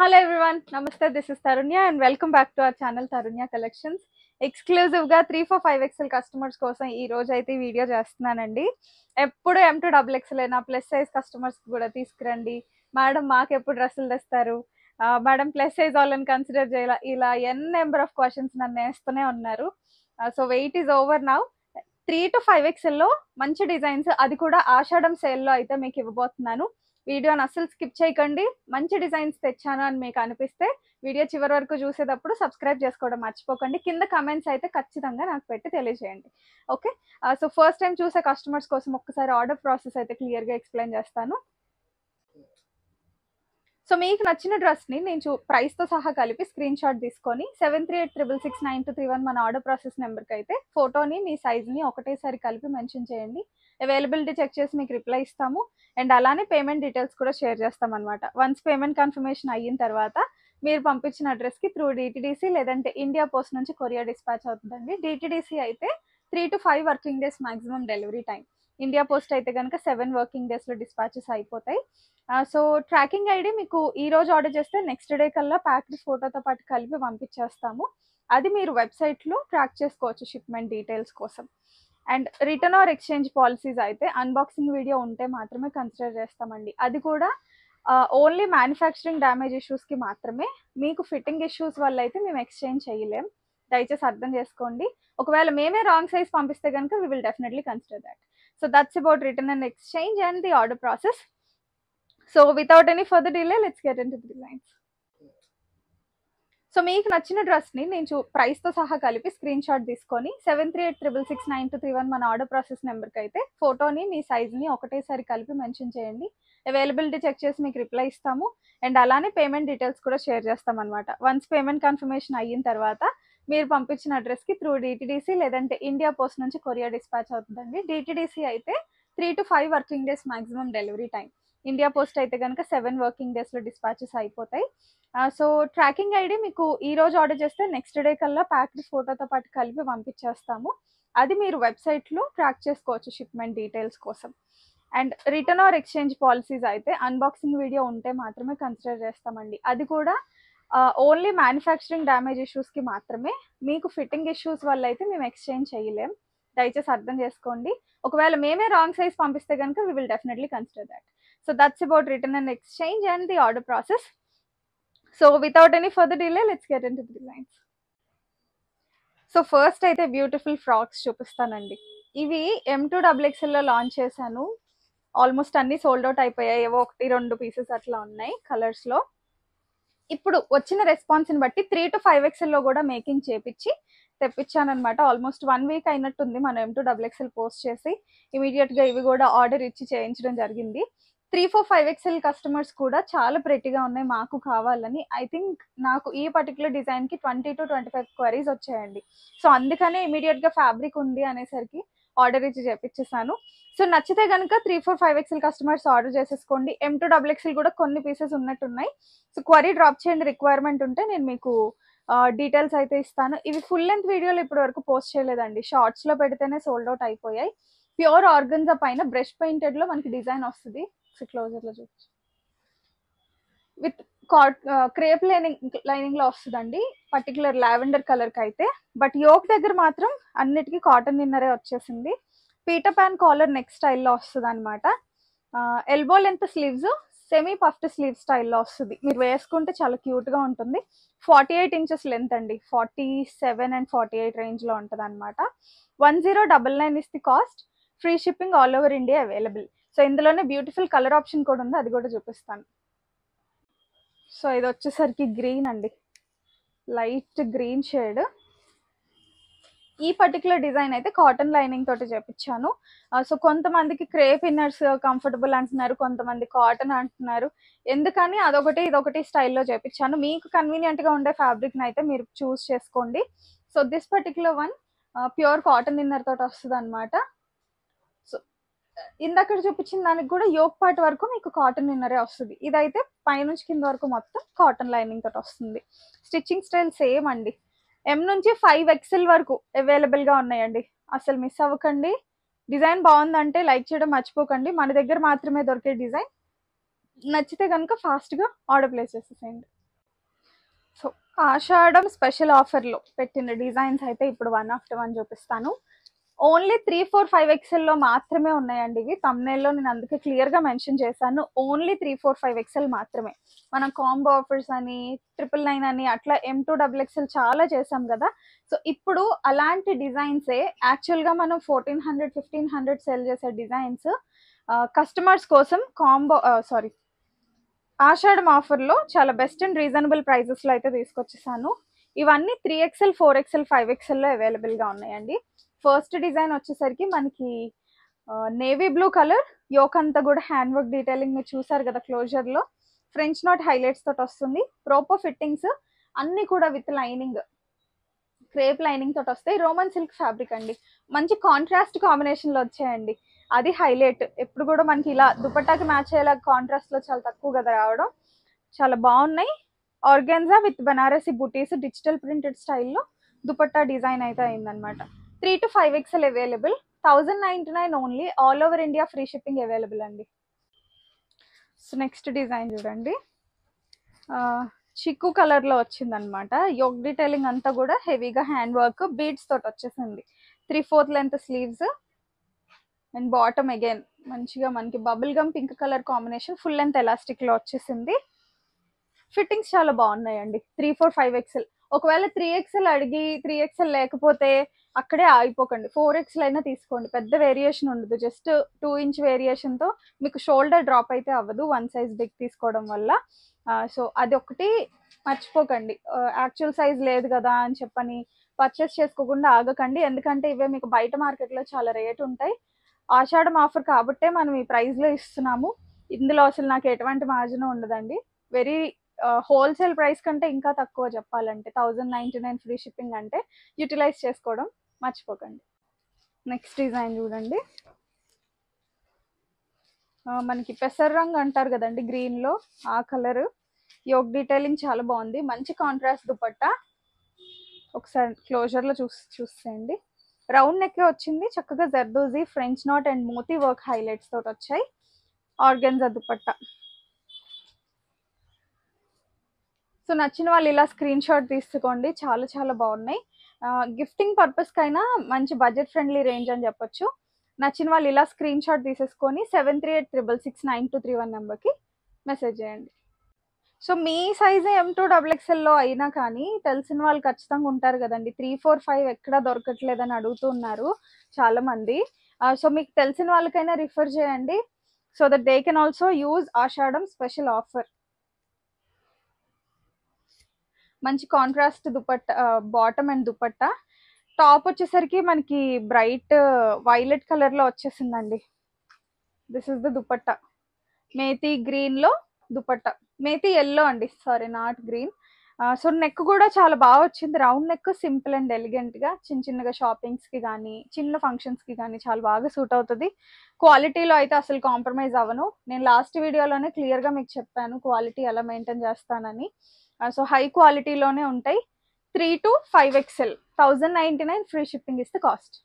Hello everyone, నమస్తే. This is Tarunya and welcome back to our channel Tarunya collections. ఎక్స్క్లూజివ్గా 3 4 5 XL customers కోసం ఈ రోజు అయితే ఈ వీడియో చేస్తున్నానండి. ఎప్పుడు M2 XXL అయినా ప్లస్ సైజ్ కస్టమర్స్ కూడా తీసుకురండి మేడం, మాకు ఎప్పుడు డ్రెస్సులు తెస్తారు మేడం, ప్లస్ సైజ్ వాళ్ళని కన్సిడర్ చేయాల, ఇలా ఎన్ నెంబర్ ఆఫ్ క్వశ్చన్స్ నన్ను వేస్తూనే ఉన్నారు. So wait is over now. 3 to 5 XL లో మంచి డిజైన్స్, అది కూడా ఆషాఢం సేల్లో అయితే మీకు ఇవ్వబోతున్నాను. వీడియోని అస్సలు స్కిప్ చేయకండి. మంచి డిజైన్స్ తెచ్చాను అని మీకు అనిపిస్తే వీడియో చివరి వరకు చూసేటప్పుడు సబ్స్క్రైబ్ చేసుకోవడం మర్చిపోకండి. కింద కమెంట్స్ అయితే ఖచ్చితంగా నాకు పెట్టి తెలియజేయండి. ఓకే, సో ఫస్ట్ టైం చూసే కస్టమర్స్ కోసం ఒక్కసారి ఆర్డర్ ప్రాసెస్ అయితే క్లియర్గా ఎక్స్ప్లెయిన్ చేస్తాను. సో మీకు నచ్చిన డ్రెస్ని నేను ప్రైస్తో సహా కలిపి స్క్రీన్ షాట్ తీసుకొని 7386669231 మన ఆర్డర్ ప్రాసెస్ నెంబర్కి అయితే ఫోటోని మీ సైజ్ని ఒకటేసారి కలిపి మెన్షన్ చేయండి. అవైలబిలిటీ చెక్ చేసి మీకు రిప్లై ఇస్తాము. అండ్ అలానే పేమెంట్ డీటెయిల్స్ కూడా షేర్ చేస్తాం అనమాట. వన్స్ పేమెంట్ కన్ఫర్మేషన్ అయిన తర్వాత మీరు పంపించిన అడ్రస్కి త్రూ డిటిడిసి లేదంటే ఇండియా పోస్ట్ నుంచి కొరియర్ డిస్పాచ్ అవుతుందండి. డిటిడిసి అయితే 3 to 5 working days maximum delivery time. India post అయితే కనుక 7 వర్కింగ్ డేస్లో డిస్పాచెస్ అయిపోతాయి. సో ట్రాకింగ్ ఐడి మీకు ఈ రోజు ఆర్డర్ చేస్తే నెక్స్ట్ డే కల్లా ప్యాక్డ్ ఫోటోతో పాటు కలిపి పంపించేస్తాము. అది మీరు వెబ్సైట్లో ట్రాక్ చేసుకోవచ్చు షిప్మెంట్ డీటెయిల్స్ కోసం. And return or exchange policies అయితే అన్బాక్సింగ్ వీడియో ఉంటే మాత్రమే కన్సిడర్ చేస్తామండి. అది కూడా ఓన్లీ మ్యానుఫ్యాక్చరింగ్ డ్యామేజ్ ఇష్యూస్కి మాత్రమే. మీకు ఫిట్టింగ్ ఇష్యూస్ వల్ల అయితే మేము ఎక్స్చేంజ్ చేయలేం, దయచేసి అర్థం చేసుకోండి. ఒకవేళ మేమే రాంగ్ సైజ్ పంపిస్తే కనుక we will definitely consider that. So that's about return and exchange and the order process. So without any further delay let's get into the designs. So మీకు నచ్చిన డ్రెస్ని నేను ప్రైస్తో సహా కలిపి స్క్రీన్ షాట్ తీసుకొని 7386669231 మన ఆర్డర్ ప్రాసెస్ నెంబర్కి అయితే ఫోటోని మీ సైజ్ని ఒకటేసారి కలిపి మెన్షన్ చేయండి. అవైలబిలిటీ చెక్ చేసి మీకు రిప్లై ఇస్తాము. అండ్ అలానే పేమెంట్ డీటెయిల్స్ కూడా షేర్ చేస్తాం అనమాట. వన్స్ పేమెంట్ కన్ఫర్మేషన్ అయిన తర్వాత మీరు పంపించిన అడ్రస్కి త్రూ డిటిడిసి లేదంటే ఇండియా పోస్ట్ నుంచి కొరియర్ డిస్పాచ్ అవుతుందండి. డిటిడిసి అయితే 3 to 5 working days maximum delivery time. India post అయితే కనుక 7 వర్కింగ్ డేస్లో డిస్పాచెస్ అయిపోతాయి. సో ట్రాకింగ్ ఐడి మీకు ఈ రోజు ఆర్డర్ చేస్తే నెక్స్ట్ డే కల్లా ప్యాక్డ్ ఫోటోతో పాటు కలిపి పంపించేస్తాము. అది మీరు వెబ్సైట్లో ట్రాక్ చేసుకోవచ్చు షిప్మెంట్ డీటెయిల్స్ కోసం. And return or exchange policies అయితే అన్బాక్సింగ్ వీడియో ఉంటే మాత్రమే కన్సిడర్ చేస్తామండి. అది కూడా ఓన్లీ మ్యానుఫ్యాక్చరింగ్ డ్యామేజ్ ఇష్యూస్కి మాత్రమే. మీకు ఫిట్టింగ్ ఇష్యూస్ వల్ల అయితే మేము ఎక్స్చేంజ్ చేయలేం, దయచేసి అర్థం చేసుకోండి. ఒకవేళ మేమే రాంగ్ సైజ్ పంపిస్తే కనుక we will definitely consider that. So that's about return and exchange and the order process. So without any further delay let's get into the designs. So first అయితే బ్యూటిఫుల్ ఫ్రాక్స్ చూపిస్తానండి. ఇవి M2 XXL లో launch చేశాను. Almost అన్ని sold out అయిపోయాయి. ఏవో 1-2 pieces అట్లా ఉన్నాయి కలర్స్లో. ఇప్పుడు వచ్చిన రెస్పాన్స్ని బట్టి 3 to 5 XL లో కూడా మేకింగ్ చేపించి తెప్పించాను అనమాట. ఆల్మోస్ట్ 1 వీక్ అయినట్టుంది మనం M2 XXL పోస్ట్ చేసి. ఇమీడియట్గా ఇవి కూడా ఆర్డర్ ఇచ్చి చేయించడం జరిగింది. 3 4 5 XL కస్టమర్స్ కూడా చాలా ప్రెట్టిగా ఉన్నాయి, మాకు కావాలని. ఐ థింక్ నాకు ఈ పర్టికులర్ డిజైన్కి 20 to 25 క్వరీస్ వచ్చాయండి. సో అందుకనే ఇమీడియట్గా ఫ్యాబ్రిక్ ఉంది అనేసరికి ఆర్డర్ ఇచ్చి చేపించేసాను. సో నచ్చితే కనుక 3 4 5 XL కస్టమర్స్ ఆర్డర్ చేసేసుకోండి. M2 XXL కూడా కొన్ని పీసెస్ ఉన్నట్టున్నాయి. సో క్వరీ డ్రాప్ చేయండి, రిక్వైర్మెంట్ ఉంటే నేను మీకు డీటెయిల్స్ అయితే ఇస్తాను. ఇవి ఫుల్ లెంత్ వీడియోలు ఇప్పటి వరకు పోస్ట్ చేయలేదండి, షార్ట్స్లో పెడితేనే సోల్డ్ అవుట్ అయిపోయాయి. ప్యూర్ ఆర్గన్జా పైన బ్రష్ పెయింటెడ్లో మనకి డిజైన్ వస్తుంది. సో క్లోజర్లో చూపించు, విత్ క్రేప్ లైనింగ్లో వస్తుందండి, పర్టికులర్ లావెండర్ కలర్కి అయితే. బట్ యోక్ దగ్గర మాత్రం అన్నిటికీ కాటన్ నిన్నరే వచ్చేసింది. పీటర్ ప్యాన్ కాలర్ నెక్ స్టైల్లో వస్తుంది అనమాట. Elbow length sleeves, semi puffed sleeve స్టైల్లో వస్తుంది. మీరు వేసుకుంటే చాలా క్యూట్గా ఉంటుంది. 48 ఇంచెస్ లెంత్ అండి, 47 and 48 రేంజ్లో ఉంటుంది అనమాట. 1099 is the cost. Free shipping all over India available. So ఇందులోనే బ్యూటిఫుల్ కలర్ ఆప్షన్ కూడా ఉంది, అది కూడా చూపిస్తాను. సో ఇది వచ్చేసరికి గ్రీన్ అండి, లైట్ గ్రీన్ షేడ్. ఈ పర్టికులర్ డిజైన్ అయితే కాటన్ లైనింగ్ తోటి చేపించాను. సో కొంతమందికి క్రేప్ ఇన్నర్స్ కంఫర్టబుల్ అంటున్నారు, కొంతమంది కాటన్ అంటున్నారు. ఎందుకని అదొకటి ఇదొకటి స్టైల్లో చేపించాను. మీకు కన్వీనియంట్గా ఉండే ఫ్యాబ్రిక్ని అయితే మీరు చూస్ చేసుకోండి. So this particular one pure cotton inner తోటి వస్తుంది అనమాట. సో ఇందాక చూపించిన దానికి కూడా యోక్ పార్ట్ వరకు మీకు కాటన్ ఇన్నరే వస్తుంది. ఇదైతే పైనుంచి కింద వరకు మొత్తం కాటన్ లైనింగ్ తోటి వస్తుంది. స్టిచ్చింగ్ స్టైల్ సేమ్ అండి. M నుంచి 5 XL వరకు అవైలబుల్గా ఉన్నాయండి, అసలు మిస్ అవ్వకండి. డిజైన్ బాగుందంటే లైక్ చేయడం మర్చిపోకండి. మన దగ్గర మాత్రమే దొరికే డిజైన్. నచ్చితే కనుక ఫాస్ట్గా ఆర్డర్ ప్లేస్ చేసేసేయండి. సో ఆషాఢం స్పెషల్ ఆఫర్లో పెట్టిన డిజైన్స్ అయితే ఇప్పుడు వన్ ఆఫ్టర్ వన్ చూపిస్తాను. ఓన్లీ 3, 4, 5 XL లో మాత్రమే ఉన్నాయండి ఇవి. తమ్నేల్లో నేను అందుకే క్లియర్గా మెన్షన్ చేశాను, ఓన్లీ 3, 4, 5 XL మాత్రమే. మనం కాంబో ఆఫర్స్ అని 999 అని అట్లా M2 XXL చాలా చేసాం కదా. సో ఇప్పుడు అలాంటి డిజైన్సే యాక్చువల్గా మనం 1400, 1500 సేల్ చేసే డిజైన్స్ కస్టమర్స్ కోసం కాంబో ఆషాఢం ఆఫర్లో చాలా బెస్ట్ అండ్ రీజనబుల్ ప్రైజెస్లో అయితే తీసుకొచ్చేసాను. ఇవన్నీ 3XL, 4XL, 5XLలో అవైలబుల్గా ఉన్నాయండి. ఫస్ట్ డిజైన్ వచ్చేసరికి మనకి నేవీ బ్లూ కలర్, యోక్ అంతా కూడా హ్యాండ్ వర్క్ డీటెయిలింగ్ మీరు చూసారు కదా క్లోజర్లో. ఫ్రెంచ్ నాట్ హైలైట్స్ తోటి వస్తుంది. ప్రాపర్ ఫిట్టింగ్స్ అన్నీ కూడా విత్ లైనింగ్, క్రేప్ లైనింగ్ తోటి వస్తాయి. రోమన్ సిల్క్ ఫ్యాబ్రిక్ అండి, మంచి కాంట్రాస్ట్ కాంబినేషన్లో వచ్చాయండి. అది హైలైట్. ఎప్పుడు కూడా మనకి ఇలా దుపట్టాకి మ్యాచ్ అయ్యేలా కాంట్రాస్ట్లో చాలా తక్కువ కదా రావడం. చాలా బాగున్నాయి. Organza with Banarasi buttis digital printed స్టైల్లో దుపట్టా డిజైన్ అయితే అయిందనమాట. 3 to 5XL available. 1099 only. All over India free shipping available అండి. సో నెక్స్ట్ డిజైన్ చూడండి, చిక్కు కలర్లో వచ్చిందనమాట. యోక్ డీటెయిలింగ్ అంతా కూడా హెవీగా హ్యాండ్ వర్క్ బీడ్స్ తోటి వచ్చేసింది. 3/4 length sleeves and bottom again మంచిగా మనకి bubble gum pink colour combination, full length ఎలాస్టిక్లో వచ్చేసింది. ఫిట్టింగ్స్ చాలా బాగున్నాయండి. 3, 4, 5XL. ఒకవేళ 3XL అడిగి 3XL లేకపోతే అక్కడే ఆగిపోకండి, 4XL అయినా తీసుకోండి. పెద్ద వేరియేషన్ ఉండదు, జస్ట్ 2 ఇంచ్ వేరియేషన్తో మీకు షోల్డర్ డ్రాప్ అయితే అవ్వదు 1 సైజ్ బిగ్ తీసుకోవడం వల్ల. సో అది ఒకటి మర్చిపోకండి. యాక్చువల్ సైజ్ లేదు కదా అని చెప్పని పర్చేస్ చేసుకోకుండా ఆగకండి, ఎందుకంటే ఇవే మీకు బయట మార్కెట్లో చాలా రేట్ ఉంటాయి. ఆషాఢం ఆఫర్ కాబట్టే మనం ఈ ప్రైస్లో ఇస్తున్నాము. ఇందులో అసలు నాకు ఎటువంటి మార్జిన్ ఉండదండి. వెరీ హోల్సేల్ ప్రైస్ కంటే ఇంకా తక్కువ చెప్పాలంటే. 1099 ఫ్రీ షిప్పింగ్ అంటే యూటిలైజ్ చేసుకోవడం మర్చిపోకండి. నెక్స్ట్ డిజైన్ చూడండి, మనకి పెసర్ రంగు అంటారు కదండి గ్రీన్లో, ఆ కలర్. యోక్ డీటెయిలింగ్ చాలా బాగుంది, మంచి కాంట్రాస్ట్ దుపట్టా. ఒకసారి క్లోజర్లో చూసేయండి. రౌండ్ నెక్ వచ్చింది, చక్కగా zardozi, french knot and moti work highlights తోటి వచ్చాయి. ఆర్గెన్జా దుపట్టా. సో నచ్చిన వాళ్ళు ఇలా స్క్రీన్ షాట్ తీసుకోండి, చాలా చాలా బాగున్నాయి. గిఫ్టింగ్ పర్పస్కి అయినా మంచి బడ్జెట్ ఫ్రెండ్లీ రేంజ్ అని చెప్పొచ్చు. నచ్చిన వాళ్ళు ఇలా స్క్రీన్ షాట్ తీసేసుకొని 7386669231 నెంబర్కి మెసేజ్ చేయండి. సో మీ సైజే M2 XXLలో అయినా కానీ తెలిసిన వాళ్ళు ఖచ్చితంగా ఉంటారు కదండి. 3, 4, 5 ఎక్కడా దొరకట్లేదని అడుగుతున్నారు చాలామంది. సో మీకు తెలిసిన వాళ్ళకైనా రిఫర్ చేయండి, so that they can also use Ashadam special offer. మంచి contrast dupatta, bottom and dupatta. Top వచ్చేసరికి మనకి బ్రైట్ వైలెట్ కలర్లో వచ్చేసిందండి. This is the dupatta. Methi గ్రీన్లో దుపట్టా, మేతి ఎల్లో అండి, sorry not green. So neck కూడా చాలా బాగా వచ్చింది, రౌండ్ నెక్, సింపుల్ అండ్ ఎలిగెంట్గా చిన్న చిన్నగా షాపింగ్స్కి కానీ చిన్న ఫంక్షన్స్కి కానీ చాలా బాగా సూట్ అవుతుంది. క్వాలిటీలో అయితే అసలు కాంప్రమైజ్ అవ్వను. నేను లాస్ట్ వీడియోలోనే క్లియర్గా మీకు చెప్పాను క్వాలిటీ ఎలా మెయింటైన్ చేస్తానని. సో హై క్వాలిటీలోనే ఉంటాయి. 3 to 5XL. 1099 ఫ్రీ షిప్పింగ్ ఇస్తే కాస్ట్.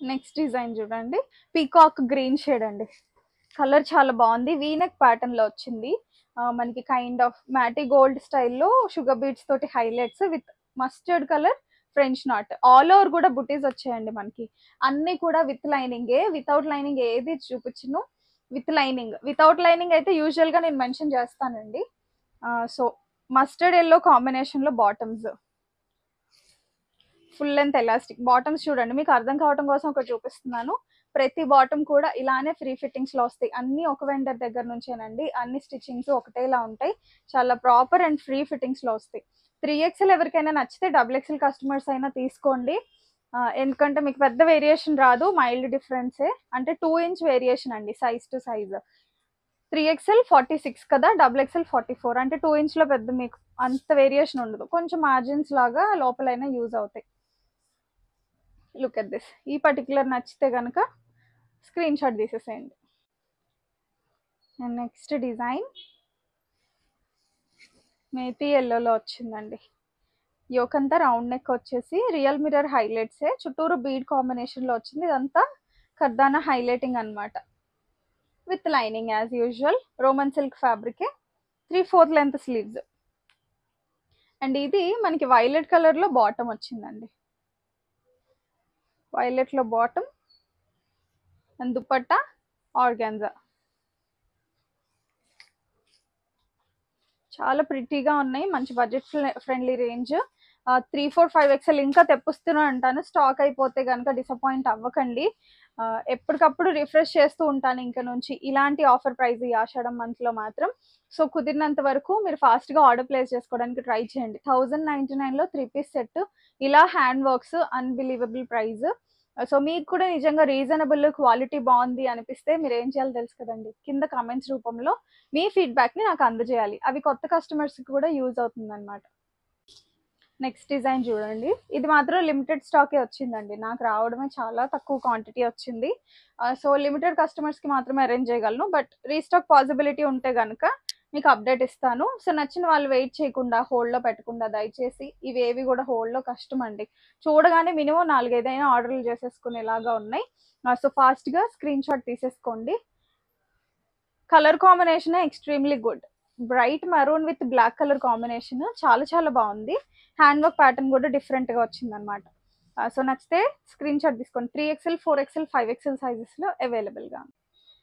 నెక్స్ట్ డిజైన్ చూడండి, పీకాక్ గ్రీన్ షేడ్ అండి. కలర్ చాలా బాగుంది, వీనెక్ ప్యాటర్న్లో వచ్చింది. మనకి కైండ్ ఆఫ్ మ్యాటీ గోల్డ్ స్టైల్లో షుగర్ బీట్స్ తోటి highlights with mustard colour, French knot. All over కూడా బుటీస్ వచ్చాయండి మనకి. అన్నీ కూడా విత్ లైనింగే, వితౌట్ లైనింగ్ ఏది చూపించను. విత్ లైనింగ్, వితౌట్ లైనింగ్ అయితే యూజువల్గా నేను మెన్షన్ చేస్తానండి. సో మస్టర్డ్ ఎల్లో కాంబినేషన్లో bottoms, full length elastic bottoms. చూడండి మీకు అర్థం కావడం కోసం ఒకటి చూపిస్తున్నాను. ప్రతి బాటమ్ కూడా ఇలానే ఫ్రీ ఫిట్టింగ్స్లో వస్తాయి. అన్ని ఒక వెండర్ దగ్గర నుంచేనండి, అన్ని స్టిచ్చింగ్స్ ఒకటేలా ఉంటాయి. చాలా ప్రాపర్ అండ్ ఫ్రీ ఫిట్టింగ్స్లో వస్తాయి. 3XL ఎవరికైనా నచ్చితే XXL కస్టమర్స్ అయినా తీసుకోండి, ఎందుకంటే మీకు పెద్ద వేరియేషన్ రాదు, మైల్డ్ డిఫరెన్సే. అంటే 2 ఇంచ్ వేరియేషన్ అండి సైజ్ టు సైజ్. 3XL 46 కదా, XXL 44, అంటే 2 ఇంచ్లో పెద్ద మీకు అంత వేరియేషన్ ఉండదు. కొంచెం మార్జిన్స్ లాగా లోపలైనా యూజ్ అవుతాయి. Look at this. ఈ పర్టికులర్ నచ్చితే కనుక స్క్రీన్ షాట్ తీసేసేయండి. అండ్ నెక్స్ట్ డిజైన్ మేతి ఎల్లోలో వచ్చిందండి. యోకంతా రౌండ్ నెక్ వచ్చేసి రియల్ మిర్రర్ హైలైట్సే, చుట్టూరు బీడ్ కాంబినేషన్లో వచ్చింది. ఇదంతా కర్దానా హైలైటింగ్ అనమాట, with lining as usual. Roman silk ఫ్యాబ్రికే. 3/4 లెంత్ స్లీవ్స్. అండ్ ఇది మనకి వైలెట్ కలర్ లో బాటమ్ వచ్చిందండి, వైలెట్ లో బాటమ్ అండ్ దుపట్టా ఆర్గాన్జా. చాలా ప్రిటీగా ఉన్నాయి, మంచి బడ్జెట్ ఫ్రెండ్లీ రేంజ్. 3, 4, 5 XL ఇంకా తెప్పిస్తూనే ఉంటాను, స్టాక్ అయిపోతే కనుక డిసప్పాయింట్ అవ్వకండి. ఎప్పటికప్పుడు రిఫ్రెష్ చేస్తూ ఉంటాను ఇంకా నుంచి ఇలాంటి ఆఫర్ ప్రైస్ ఈ ఆషాఢం మంత్ లో మాత్రం. సో కుదిరినంత వరకు మీరు ఫాస్ట్ గా ఆర్డర్ ప్లేస్ చేసుకోవడానికి ట్రై చేయండి. 1099 లో 3 పీస్ సెట్, ఇలా hand works, unbelievable price. So మీకు కూడా నిజంగా రీజనబుల్ క్వాలిటీ బాగుంది అనిపిస్తే మీరు ఏం చేయాలో తెలుసు కదండి, కింద కామెంట్స్ రూపంలో మీ ఫీడ్బ్యాక్ ని నాకు అందజేయాలి, అవి కొత్త కస్టమర్స్ కి కూడా యూజ్ అవుతుంది అనమాట. నెక్స్ట్ డిజైన్ చూడండి, ఇది మాత్రం లిమిటెడ్ స్టాకే వచ్చిందండి, నాకు రావడమే చాలా తక్కువ క్వాంటిటీ వచ్చింది. సో లిమిటెడ్ కస్టమర్స్ కి మాత్రమే అరేంజ్ చేయగలను, బట్ రీస్టాక్ పాసిబిలిటీ ఉంటే కనుక మీకు అప్డేట్ ఇస్తాను. సో నచ్చిన వాళ్ళు వెయిట్ చేయకుండా హోల్డ్లో పెట్టకుండా దయచేసి, ఇవేవి కూడా హోల్డ్లో కష్టం అండి, చూడగానే మినిమం 4-5 ఆర్డర్లు చేసేసుకునేలాగా ఉన్నాయి. సో ఫాస్ట్గా స్క్రీన్ షాట్ తీసేసుకోండి. Colour combination extremely good, bright maroon with black colour combination చాలా చాలా బాగుంది. హ్యాండ్ వర్క్ ప్యాటర్న్ కూడా డిఫరెంట్ గా వచ్చింది అనమాట. సో నచ్చితే స్క్రీన్ షాట్ తీసుకోండి. 3XL, 4XL, 5XL సైజెస్ లో అవైలబుల్ గా ఉంది.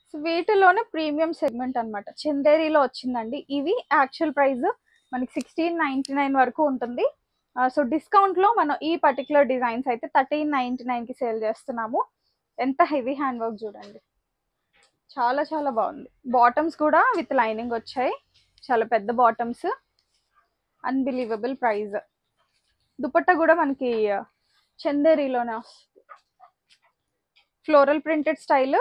సో వీటిలోనే ప్రీమియం సెగ్మెంట్ అనమాట, చందేరీలో వచ్చిందండి. ఇవి యాక్చువల్ ప్రైస్ మనకి 1699 వరకు ఉంటుంది. సో డిస్కౌంట్ లో మనం ఈ పర్టికులర్ డిజైన్స్ అయితే 1399 కి సేల్ చేస్తున్నాము. ఎంత హెవీ హ్యాండ్ వర్క్ చూడండి, చాలా చాలా బాగుంది. బాటమ్స్ కూడా విత్ లైనింగ్ వచ్చాయి, చాలా పెద్ద బాటమ్స్, అన్బిలీవబుల్ ప్రైస్. దుపట్టా కూడా మనకి చందేరీలోనే వస్తుంది, ఫ్లోరల్ ప్రింటెడ్ స్టైల్.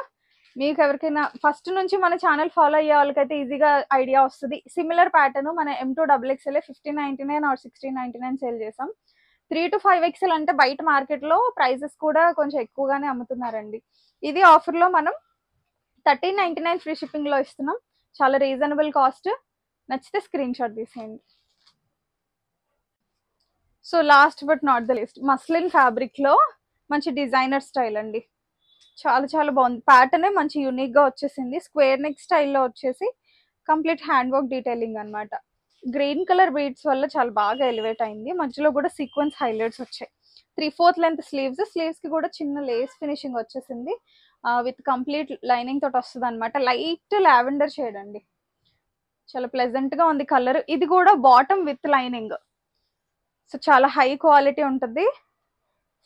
మీకు ఎవరికైనా ఫస్ట్ నుంచి మన ఛానల్ ఫాలో అయ్యే వాళ్ళకైతే ఈజీగా ఐడియా వస్తుంది. సిమిలర్ ప్యాటర్న్ మన M2XXL 1599 ఆర్ 1699 సేల్ చేసాం. 3 to 5 XL అంటే బయట మార్కెట్లో ప్రైసెస్ కూడా కొంచెం ఎక్కువగానే అమ్ముతున్నారండి. ఇది ఆఫర్లో మనం 1399 ఫ్రీ షిప్పింగ్ లో ఇస్తున్నాం, చాలా రీజనబుల్ కాస్ట్. నచ్చితే స్క్రీన్ షాట్ తీసేయండి. So last but not the least, muslin fabric లో మంచి డిజైనర్ స్టైల్ అండి, చాలా చాలా బాగుంది. ప్యాటర్న్ మంచి యూనిక్ గా వచ్చేసింది, స్క్వేర్ నెక్ స్టైల్లో వచ్చేసి కంప్లీట్ హ్యాండ్ వర్క్ డీటెయిలింగ్ అనమాట. గ్రీన్ కలర్ బీడ్స్ వల్ల చాలా బాగా ఎలివేట్ అయింది. మధ్యలో కూడా సీక్వెన్స్ హైలైట్స్ వచ్చాయి. 3/4 లెంత్ స్లీవ్స్ కి కూడా చిన్న లేస్ ఫినిషింగ్ వచ్చేసింది, విత్ కంప్లీట్ లైనింగ్ తోటి వస్తుంది అనమాట. లైట్ లావెండర్ షేడ్ అండి, చాలా ప్లెజెంట్ గా ఉంది కలర్. ఇది కూడా బాటమ్ విత్ లైనింగ్, సో చాలా హై క్వాలిటీ ఉంటుంది.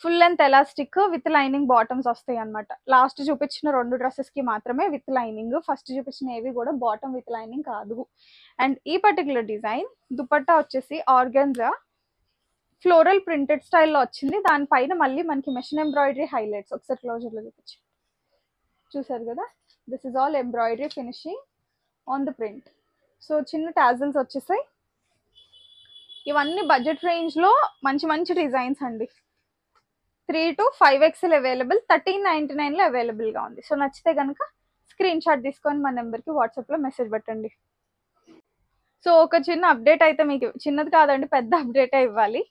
Full length elastic with lining bottoms వస్తాయి అనమాట. లాస్ట్ చూపించిన 2 డ్రెస్సెస్ కి మాత్రమే విత్ లైనింగ్, ఫస్ట్ చూపించిన ఏవి కూడా బాటమ్ విత్ లైనింగ్ కాదు. అండ్ ఈ పర్టికులర్ డిజైన్ దుపట్టా వచ్చేసి ఆర్గాన్జా ఫ్లోరల్ ప్రింటెడ్ స్టైల్లో వచ్చింది, దానిపైన మళ్ళీ మనకి మెషిన్ ఎంబ్రాయిడరీ హైలైట్స్. ఒకసారి క్లోజర్ లో చూపించి చూసారు కదా, this is all embroidery finishing on the print. So చిన్న టాజిల్స్ వచ్చేసాయి. ఇవన్నీ బడ్జెట్ రేంజ్ లో మంచి మంచి డిజైన్స్ అండి. 3 to 5 XL అవైలబుల్, 1399 లో అవైలబుల్ గా ఉంది. సో నచ్చితే కనుక స్క్రీన్ షాట్ తీసుకొని మన నెంబర్కి వాట్సాప్లో మెసేజ్ పెట్టండి. సో ఒక చిన్న అప్డేట్ అయితే, మీకు చిన్నది కాదండి, పెద్ద అప్డేటే ఇవ్వాలి.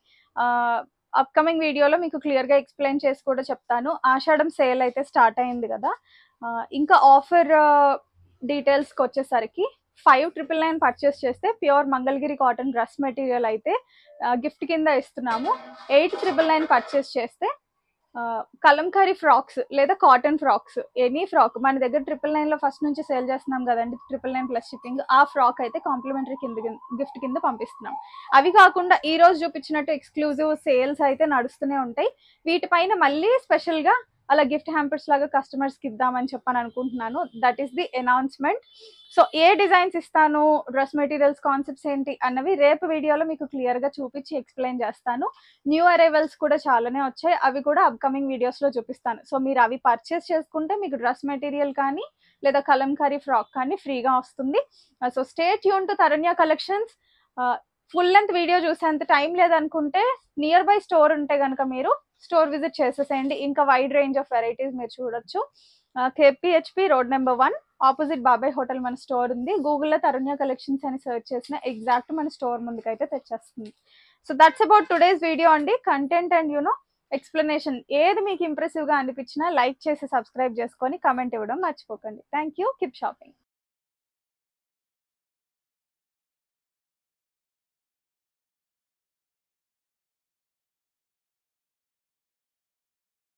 అప్కమింగ్ వీడియోలో మీకు క్లియర్గా ఎక్స్ప్లెయిన్ చేసి కూడా చెప్తాను. ఆషాఢం సేల్ అయితే స్టార్ట్ అయింది కదా, ఇంకా ఆఫర్ డీటెయిల్స్కి వచ్చేసరికి 5,999 పర్చేస్ చేస్తే pure Mangalagiri cotton dress material అయితే గిఫ్ట్ కింద ఇస్తున్నాము. 8,999 పర్చేస్ చేస్తే కలంకారీ ఫ్రాక్స్ లేదా కాటన్ ఫ్రాక్స్, ఎనీ ఫ్రాక్ మన దగ్గర 999 లో ఫస్ట్ నుంచి సేల్ చేస్తున్నాం కదండి, 999 ప్లస్ షిప్పింగ్. ఆ ఫ్రాక్ అయితే కాంప్లిమెంటరీ గిఫ్ట్ కింద పంపిస్తున్నాం. అవి కాకుండా ఈ రోజు చూపించినట్టు ఎక్స్క్లూజివ్ సేల్స్ అయితే నడుస్తూనే ఉంటాయి. వీటిపైన మళ్ళీ స్పెషల్ గా అలా గిఫ్ట్ హ్యాంపర్స్ లాగా కస్టమర్స్ కి ఇద్దామని చెప్పని అనుకుంటున్నాను. That is the announcement. So A designs ఇస్తాను, డ్రెస్ మెటీరియల్స్ కాన్సెప్ట్స్ ఏంటి అన్నవి రేపు వీడియోలో మీకు క్లియర్ గా చూపించి ఎక్స్ప్లెయిన్ చేస్తాను. న్యూ అరైవల్స్ కూడా చాలానే వచ్చాయి, అవి కూడా అప్కమింగ్ వీడియోస్ లో చూపిస్తాను. సో మీరు అవి పర్చేస్ చేసుకుంటే మీకు డ్రెస్ మెటీరియల్ కానీ లేదా కలంకారీ ఫ్రాక్ కానీ ఫ్రీగా వస్తుంది. So stay tuned to Taranya collections. Full length video చూసేంత టైం లేదనుకుంటే నియర్ బై స్టోర్ ఉంటే కనుక మీరు స్టోర్ విజిట్ చేసేసేయండి. ఇంకా వైడ్ రేంజ్ ఆఫ్ వెరైటీస్ మీరు చూడొచ్చు. KPHP road number 1 opposite Babai hotel మన స్టోర్ ఉంది. గూగుల్లో తరుణ్య కలెక్షన్స్ అని సెర్చ్ చేసిన ఎగ్జాక్ట్ మన స్టోర్ ముందుకైతే తెచ్చేస్తుంది. So that's about today's video అండి. కంటెంట్ అండ్ ఎక్స్ప్లెనేషన్ ఏది మీకు ఇంప్రెసివ్గా అనిపించినా లైక్ చేసి సబ్స్క్రైబ్ చేసుకొని కమెంట్ ఇవ్వడం మర్చిపోకండి. Thank you. Keep shopping.